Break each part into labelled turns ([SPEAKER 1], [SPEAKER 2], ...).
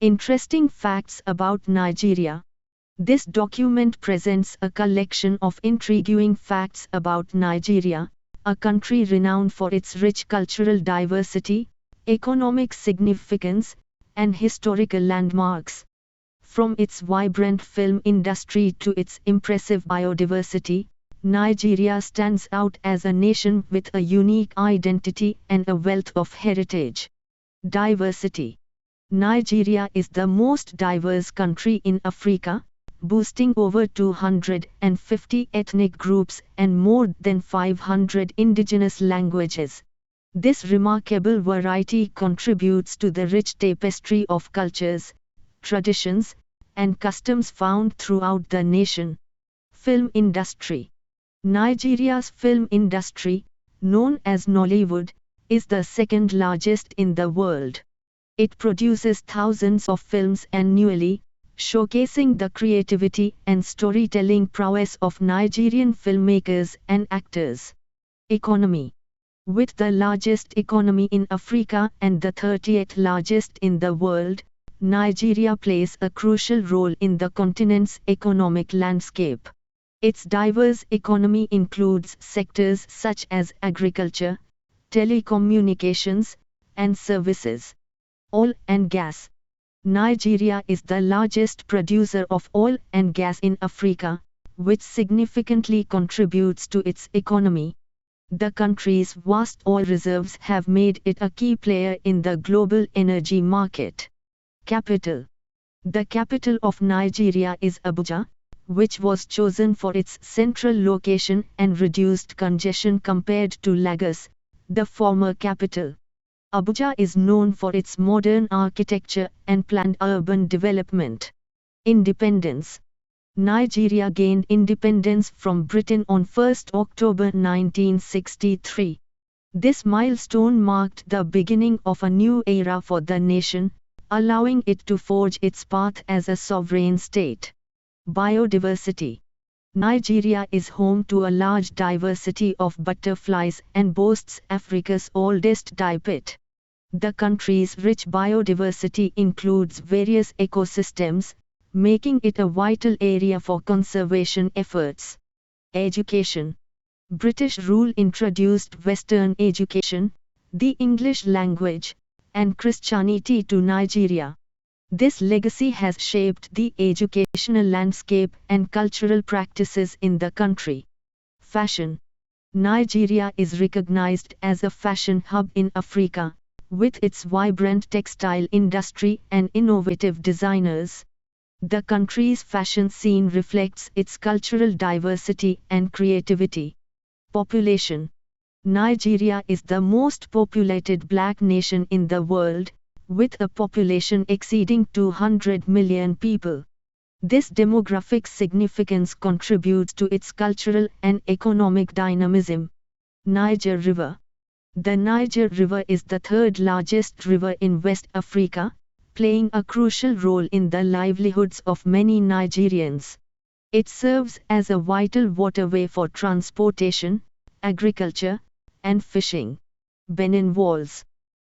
[SPEAKER 1] Interesting facts about Nigeria. This document presents a collection of intriguing facts about Nigeria, a country renowned for its rich cultural diversity, economic significance, and historical landmarks. From its vibrant film industry to its impressive biodiversity, Nigeria stands out as a nation with a unique identity and a wealth of heritage. Diversity. Nigeria is the most diverse country in Africa, boasting over 250 ethnic groups and more than 500 indigenous languages. This remarkable variety contributes to the rich tapestry of cultures, traditions, and customs found throughout the nation. Film industry. Nigeria's film industry, known as Nollywood, is the second largest in the world. It produces thousands of films annually, showcasing the creativity and storytelling prowess of Nigerian filmmakers and actors. Economy. With the largest economy in Africa and the 30th largest in the world, Nigeria plays a crucial role in the continent's economic landscape. Its diverse economy includes sectors such as agriculture, telecommunications, and services. Oil and gas. Nigeria is the largest producer of oil and gas in Africa, which significantly contributes to its economy. The country's vast oil reserves have made it a key player in the global energy market. Capital. The capital of Nigeria is Abuja, which was chosen for its central location and reduced congestion compared to Lagos, the former capital. Abuja is known for its modern architecture and planned urban development. Independence. Nigeria gained independence from Britain on 1 October 1963. This milestone marked the beginning of a new era for the nation, allowing it to forge its path as a sovereign state. Biodiversity. Nigeria is home to a large diversity of butterflies and boasts Africa's oldest dipit. The country's rich biodiversity includes various ecosystems, making it a vital area for conservation efforts. Education. British rule introduced Western education, the English language, and Christianity to Nigeria. This legacy has shaped the educational landscape and cultural practices in the country. Fashion. Nigeria is recognized as a fashion hub in Africa, with its vibrant textile industry and innovative designers. The country's fashion scene reflects its cultural diversity and creativity. Population. Nigeria is the most populated black nation in the world, with a population exceeding 200 million people. This demographic significance contributes to its cultural and economic dynamism. Niger River. The Niger River is the third largest river in West Africa, playing a crucial role in the livelihoods of many Nigerians. It serves as a vital waterway for transportation, agriculture, and fishing. Benin Walls.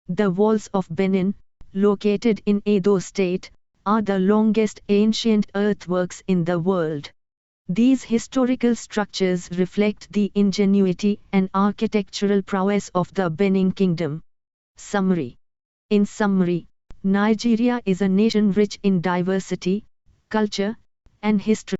[SPEAKER 1] The Walls of Benin, located in Edo State, are the longest ancient earthworks in the world. These historical structures reflect the ingenuity and architectural prowess of the Benin Kingdom. Summary. In summary, Nigeria is a nation rich in diversity, culture, and history.